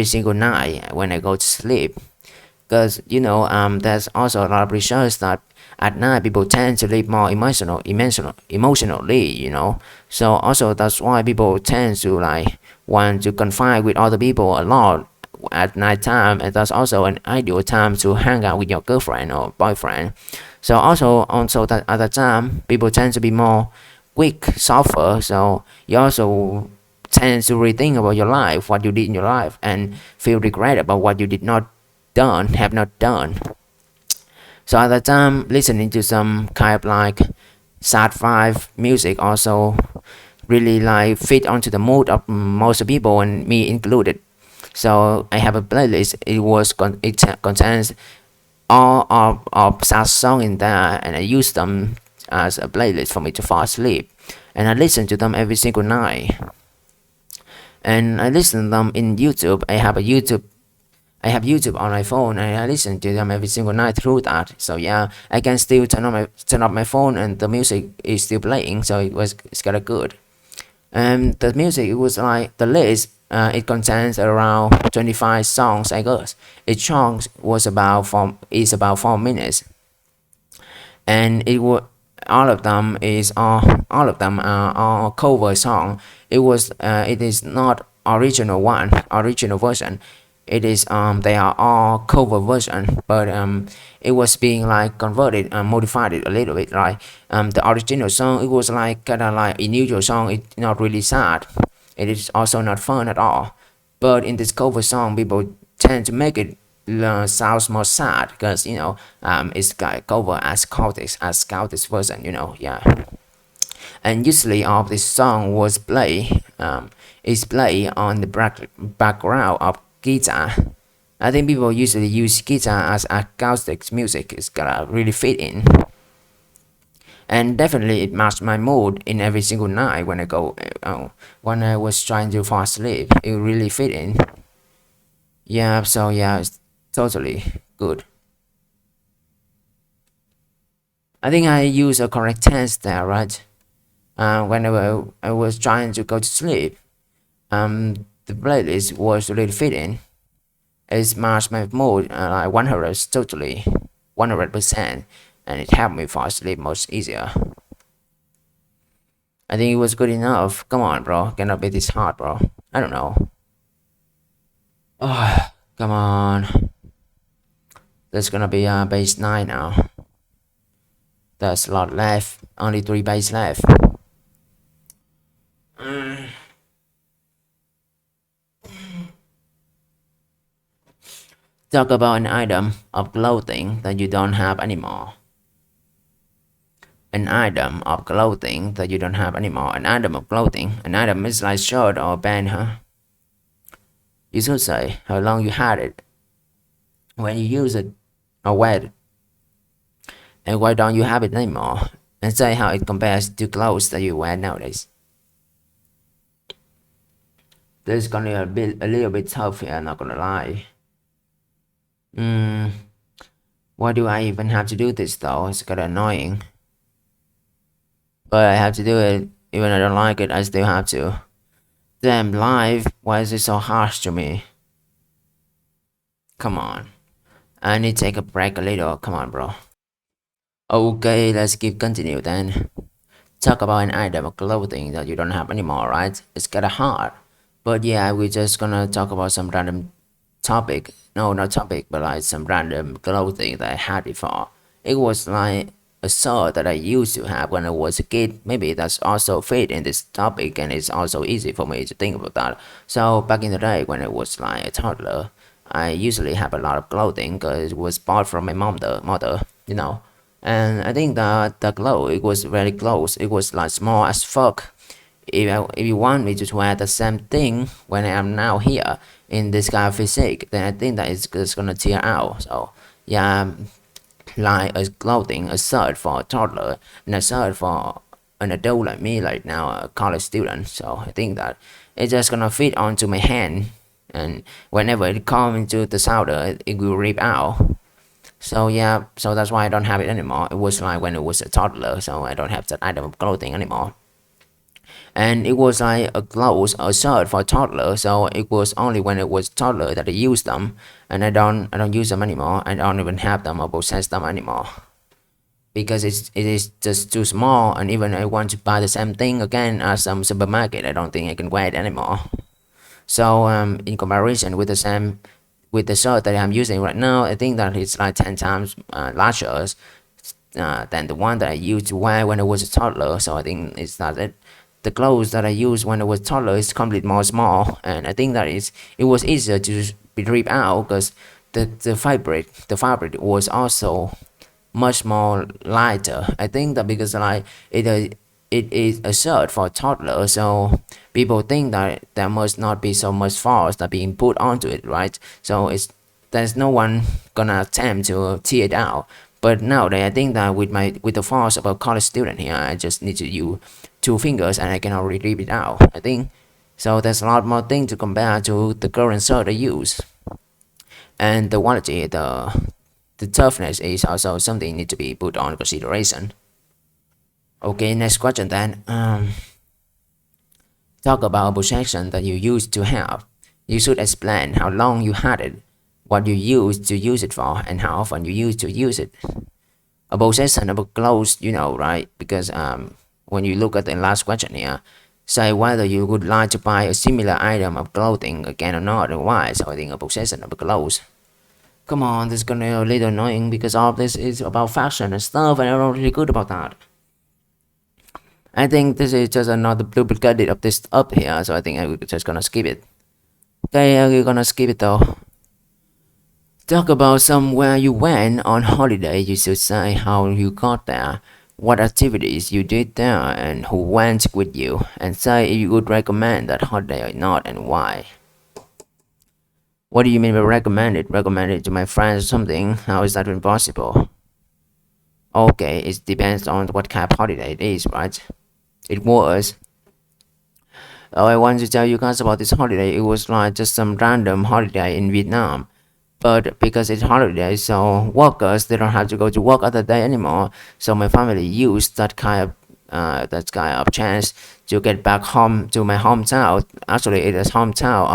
single night when I go to sleep. Because there's also a lot of research that at night people tend to live more emotionally. So also that's why people tend to like want to confide with other people a lot at night time, and that's also an ideal time to hang out with your girlfriend or boyfriend. So also that at that time people tend to be more quick, suffer. So you also tend to rethink about your life, what you did in your life, and feel regret about what you did not have not done. So at that time, listening to some kind of like sad vibe music also really like fit onto the mood of most people and me included. So I have a playlist. It contains all of sad song in there, and I use them as a playlist for me to fall asleep. And I listen to them every single night. And I listen to them in YouTube. I have YouTube on my phone, and I listen to them every single night through that. So yeah, I can still turn off my phone and the music is still playing. So it's kind of good. And the music, it was like the list. It contains around 25 songs, I guess. Each song is about 4 minutes, and all of them are all cover song. It is not original version. It is they are all cover version, but it was being like converted and modified it a little bit, right? The original song, it was like kind of like unusual song. It's not really sad. It is also not fun at all. But in this cover song, people tend to make it sounds more sad because it's like cover as Scottish version, yeah. And usually of this song was play is play on the background of guitar. I think people usually use guitar as acoustic music. It's gonna really fit in, and definitely it matched my mood in every single night when I go when I was trying to fall asleep. It really fit in. Yeah, so yeah, it's totally good. I think I use a correct tense there, right? Whenever I was trying to go to sleep, the playlist was really fitting. It matched my mood like 100 totally, 100%, and it helped me fall asleep much easier. I think it was good enough. Come on, bro. Cannot be this hard, bro. I don't know. Oh, come on. There's gonna be base 9 now. There's a lot left. Only 3 base left. Talk about an item of clothing that you don't have anymore. An item of clothing that you don't have anymore. An item of clothing. An item is like shirt or band, huh? You should say how long you had it, when you use it, or wear it, and why don't you have it anymore, and say how it compares to clothes that you wear nowadays. This is gonna be a little bit tough here, not gonna lie. Why do I even have to do this though? It's kinda annoying. But I have to do it, even I don't like it, I still have to. Damn life, why is it so harsh to me? Come on. I need to take a break a little, come on bro. Okay, let's keep continue then. Talk about an item of clothing that you don't have anymore, right? It's kinda hard. But yeah, we're just gonna talk about some random topic. No, not topic, but like some random clothing that I had before. It was like a shirt that I used to have when I was a kid. Maybe that's also fit in this topic, and it's also easy for me to think about that. So back in the day when I was like a toddler, I usually have a lot of clothing because it was bought from my mother. And I think that the clothes, it was very close. It was like small as fuck. If you want me to wear the same thing when I am now here in this kind of physique, then I think that it's just gonna tear out. So yeah, like a clothing, a shirt for a toddler, and a shirt for an adult like me, like now a college student. So I think that it's just gonna fit onto my hand, and whenever it comes into the solder, it will rip out. So yeah, so that's why I don't have it anymore. It was like when it was a toddler, so I don't have that item of clothing anymore. And it was like a shirt for a toddler, so it was only when it was toddler that I used them, and I don't use them anymore. I don't even have them or possess them anymore because it is just too small, and even I want to buy the same thing again at some supermarket, I don't think I can wear it anymore. So in comparison with the shirt that I'm using right now, I think that it's like 10 times larger than the one that I used to wear when I was a toddler. So I think it's not it. The clothes that I used when I was toddler is completely more small, and I think that it was easier to be ripped out because the fabric was also much more lighter. I think that because like it is a shirt for a toddler, so people think that there must not be so much force that being put onto it, right? So there's no one gonna attempt to tear it out. But nowadays, I think that with the force of a college student here, I just need to use 2 fingers and I can already rip it out. I think so. There's a lot more thing to compare to the current shirt I use, and the quality, the toughness is also something need to be put on consideration. Okay, next question then. Talk about a possession that you used to have. You should explain how long you had it, what you used to use it for, and how often you used to use it. A possession of a clothes, right? Because when you look at the last question here, say whether you would like to buy a similar item of clothing again or not, and why. So I think a possession of the clothes. Come on, this is gonna be a little annoying because all this is about fashion and stuff, and I'm not really good about that. I think this is just another duplicate of this up here, so I think I'm just gonna skip it. Okay, we're gonna skip it though. Talk about somewhere you went on holiday. You should say how you got there, what activities you did there, and who went with you, and say if you would recommend that holiday or not and why. What do you mean by recommend it? Recommend it to my friends or something? How is that impossible? Okay, it depends on what kind of holiday it is, right? It was. Oh, I want to tell you guys about this holiday. It was like just some random holiday in Vietnam. But because it's holiday, so workers they don't have to go to work other day anymore. So my family used that kind of chance to get back home to my hometown. Actually, it is hometown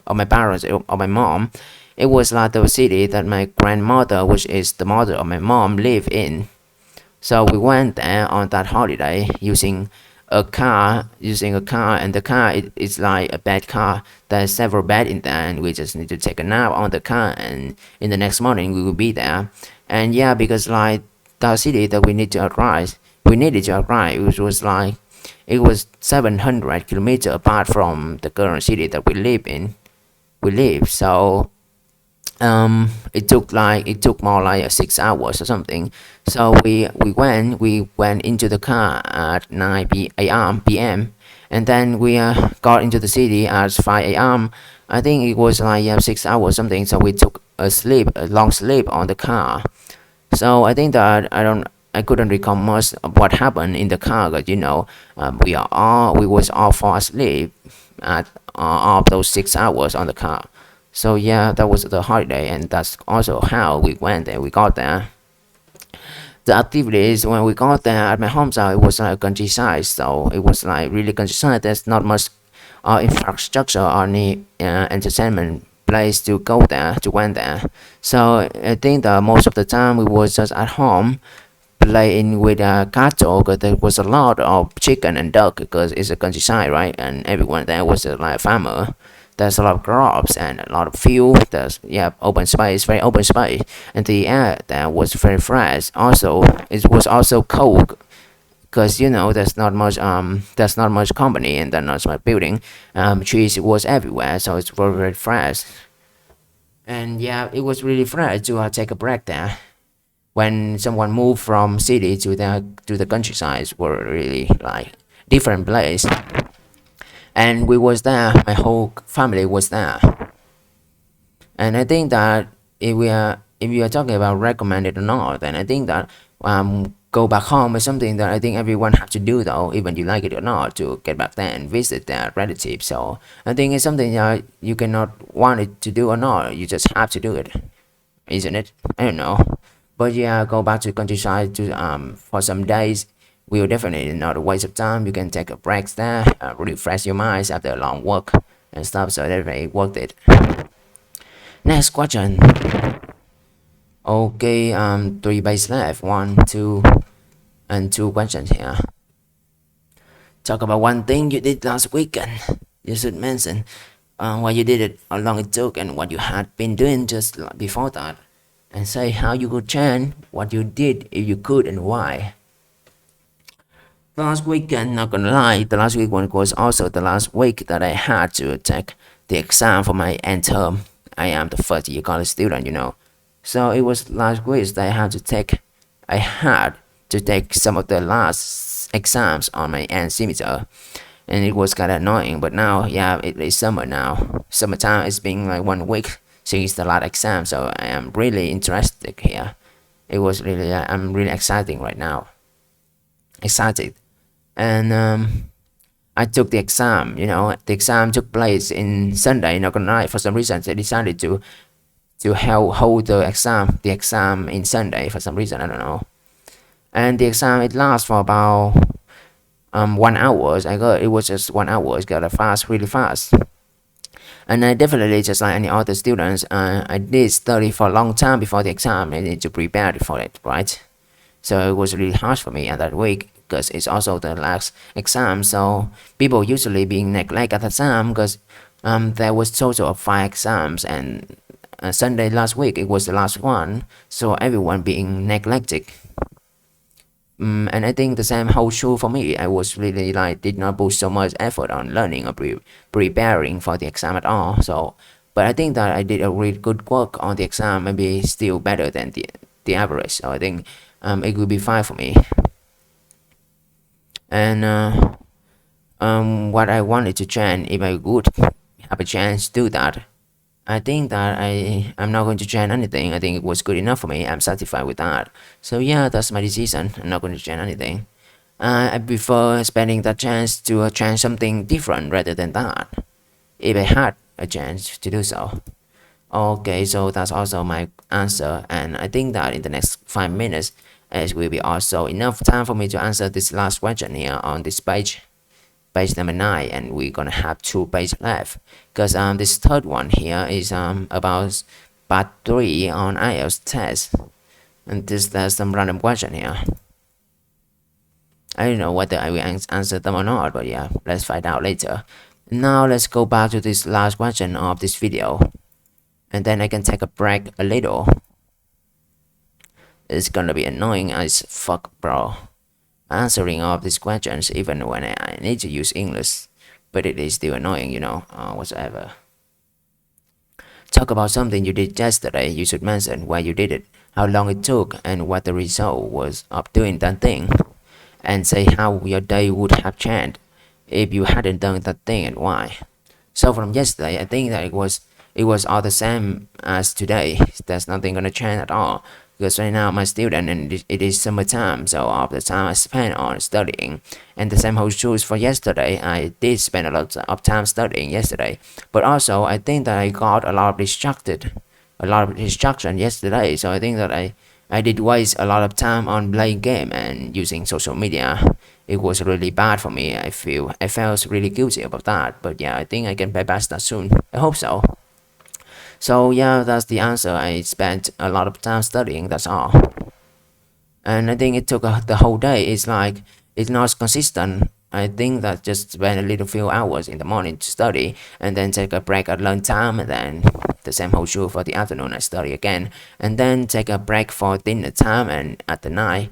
of my parents of my mom. It was like the city that my grandmother, which is the mother of my mom, lived in. So we went there on that holiday using a car, and the car is like a bed car. There's several beds in there, and we just need to take a nap on the car, and in the next morning we will be there. And yeah, because like the city that we needed to arrive, which was like it was 700 kilometers apart from the current city that we live. So it took more like 6 hours or something. So we went into the car at 9 p.m. and then we got into the city at 5 a.m. I think it was like 6 hours something. So we took a long sleep on the car. So I think that I couldn't recall much of what happened in the car, but we was all fall asleep at all of those 6 hours on the car. So yeah, that was the holiday, and that's also how we went there. We got there. The activities when we got there at my hometown, it was like countryside, so it was like really countryside. There's not much infrastructure or any entertainment place to go there to went there. So I think that most of the time we was just at home playing with cattle, because there was a lot of chicken and duck because it's a countryside, right? And everyone there was like a farmer. There's a lot of crops and a lot of field. There's open space, very open space, and the air there was very fresh. Also, it was also cold because there's not much company and there's not much building. Trees was everywhere, so it's very very fresh. And yeah, it was really fresh to take a break there. When someone moved from city to the countryside, were really like different place. And we was there, my whole family was there. And I think that if you are talking about recommended or not, then I think that go back home is something that I think everyone have to do though, even you like it or not, to get back there and visit their relatives. So I think it's something that you cannot want it to do or not, you just have to do it, isn't it? I don't know. But yeah, go back to countryside to for some days will definitely not a waste of time. You can take a break there, refresh your minds after a long work and stuff. So definitely worth it. Next question. Okay, 3 base left. 1, 2, and 2 questions here. Talk about one thing you did last weekend. You should mention why you did it, how long it took, and what you had been doing just before that. And say how you could change what you did if you could and why. Last weekend, not gonna lie, the last weekend was also the last week that I had to take the exam for my end term. I am the first year college student. So it was last week that I had to take some of the last exams on my end semester. And it was kind of annoying, but now, yeah, it is summer now. Summertime, it's been like 1 week since the last exam, so I am really interested here. It was really, I'm really excited right now. Excited. And I took the exam. The exam took place in Sunday. Not gonna lie, for some reason they decided to hold the exam in Sunday for some reason, I don't know. And the exam it lasts for about 1 hour. I got it was just 1 hour. It got really fast. And I definitely, just like any other students, I did study for a long time before the exam. I need to prepare for it, right? So it was really hard for me at that week because it's also the last exam. So people usually being neglect at the exam because there was total of 5 exams, and Sunday last week it was the last one, so everyone being neglected. And I think the same holds true for me. I was really like did not put so much effort on learning or preparing for the exam at all. So, but I think that I did a really good work on the exam, maybe still better than the average. So I think it will be fine for me. And what I wanted to change, if I would have a chance to do that, I think that I'm not going to change anything. I think it was good enough for me. I'm satisfied with that. So yeah, that's my decision. I'm not going to change anything. I prefer spending that chance to change something different rather than that, if I had a chance to do so. Okay, so that's also my answer, and I think that in the next 5 minutes, it will be also enough time for me to answer this last question here on this page number 9, and we're gonna have 2 pages left because this third one here is about part 3 on IELTS test, and there's some random question here. I don't know whether I will answer them or not, but yeah, let's find out later. Now let's go back to this last question of this video, and then I can take a break a little. It's gonna be annoying as fuck, bro, answering all of these questions even when I need to use English, but it is still annoying, whatsoever. Talk about something you did yesterday. You should mention where you did it, how long it took, and what the result was of doing that thing. And say how your day would have changed if you hadn't done that thing and why. So from yesterday, I think that it was all the same as today. There's nothing gonna change at all. Because right now I'm a student and it is summertime, so all the time I spend on studying. And the same holds true for yesterday. I did spend a lot of time studying yesterday, but also I think that I got a lot of distraction yesterday. So I think that I did waste a lot of time on playing game and using social media. It was really bad for me. I felt really guilty about that. But yeah, I think I can pay back that soon. I hope so. So yeah, that's the answer. I spent a lot of time studying, that's all. And I think it took the whole day. It's not consistent. I think that just spend a little few hours in the morning to study and then take a break at lunchtime, and then the same holds true for the afternoon. I study again and then take a break for dinner time, and at the night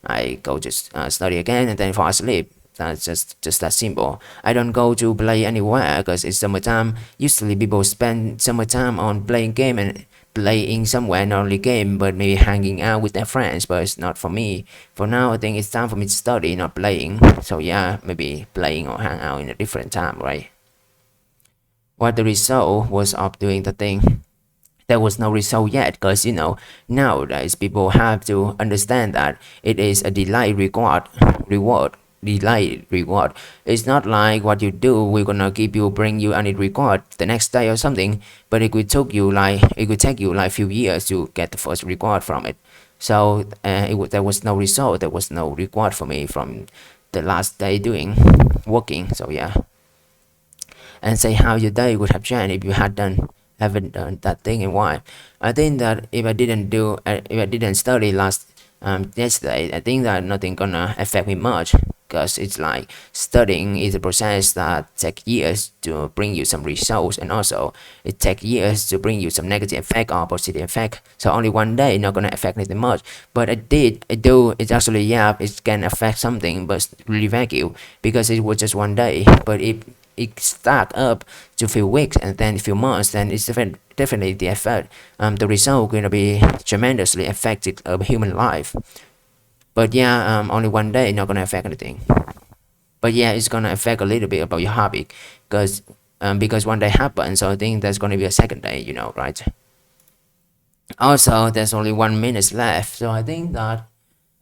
I go to study again and then fall asleep. That's just that simple. I don't go to play anywhere because it's summertime. Usually people spend summertime on playing game and playing somewhere, not only game but maybe hanging out with their friends, but it's not for me. For now, I think it's time for me to study, not playing. So yeah, maybe playing or hang out in a different time, right? What the result was of doing the thing? There was no result yet because nowadays people have to understand that it is a delayed reward delayed reward. It's not like what you do we're gonna bring you any reward the next day or something, but it could take you like few years to get the first reward from it. So there was no result, there was no reward for me from the last day working. So yeah, and say how your day would have changed if you haven't done that thing and why. I think that if I didn't study yesterday, I think that nothing gonna affect me much because it's like studying is a process that takes years to bring you some results, and also it takes years to bring you some negative effect or positive effect. So only one day not gonna affect anything much. But it's actually, yeah, it can affect something, but really vague because it was just one day. But if it stack up to a few weeks and then a few months, then it's definitely the effect. The result going to be tremendously affected of human life. But yeah, only one day not gonna affect anything. But yeah, it's gonna affect a little bit about your hobby, because one day happens. So I think there's gonna be a second day, right? Also, there's only 1 minute left, so I think that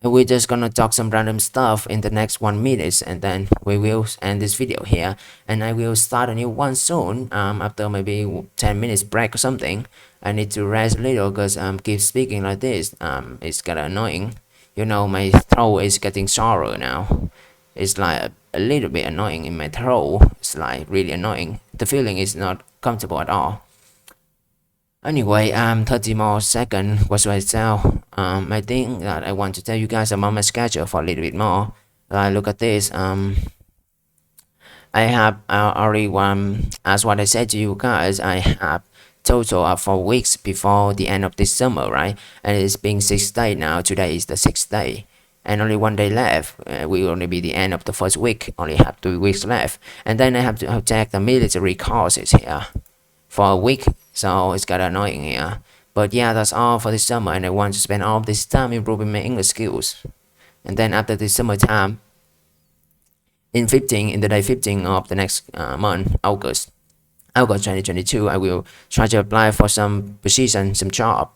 we're just gonna talk some random stuff in the next 1 minute, and then we will end this video here, and I will start a new one soon. After maybe 10 minutes break or something. I need to rest a little because keep speaking like this. It's kinda annoying. My throat is getting sour now. It's like a little bit annoying in my throat. It's like really annoying. The feeling is not comfortable at all. Anyway, 30 more seconds. What should I tell? I think that I want to tell you guys about my schedule for a little bit more. Look at this. I have already as what I said to you guys, I have total of 4 weeks before the end of this summer, right? And it's been 6 days now. Today is the 6th day, and only 1 day left. Will only be the end of the first week. Only have 3 weeks left, and then I have to take the military courses here for a week. So it's kind of annoying here. But yeah, that's all for this summer, and I want to spend all this time improving my English skills. And then after this summertime, in the day 15 of the next month, August 2022, I will try to apply for some position, some job.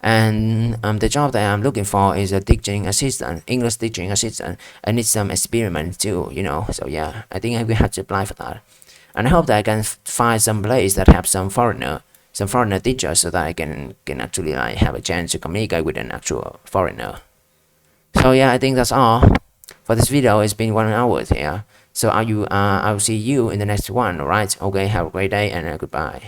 And the job that I'm looking for is a teaching assistant, English teaching assistant. I need some experiment too, So yeah, I think I will have to apply for that. And I hope that I can find some place that have some foreigner teachers, so that I can actually like have a chance to communicate with an actual foreigner. So yeah, I think that's all for this video. It's been 1 hour here. So I'll see you in the next one. Alright, okay, have a great day, and goodbye.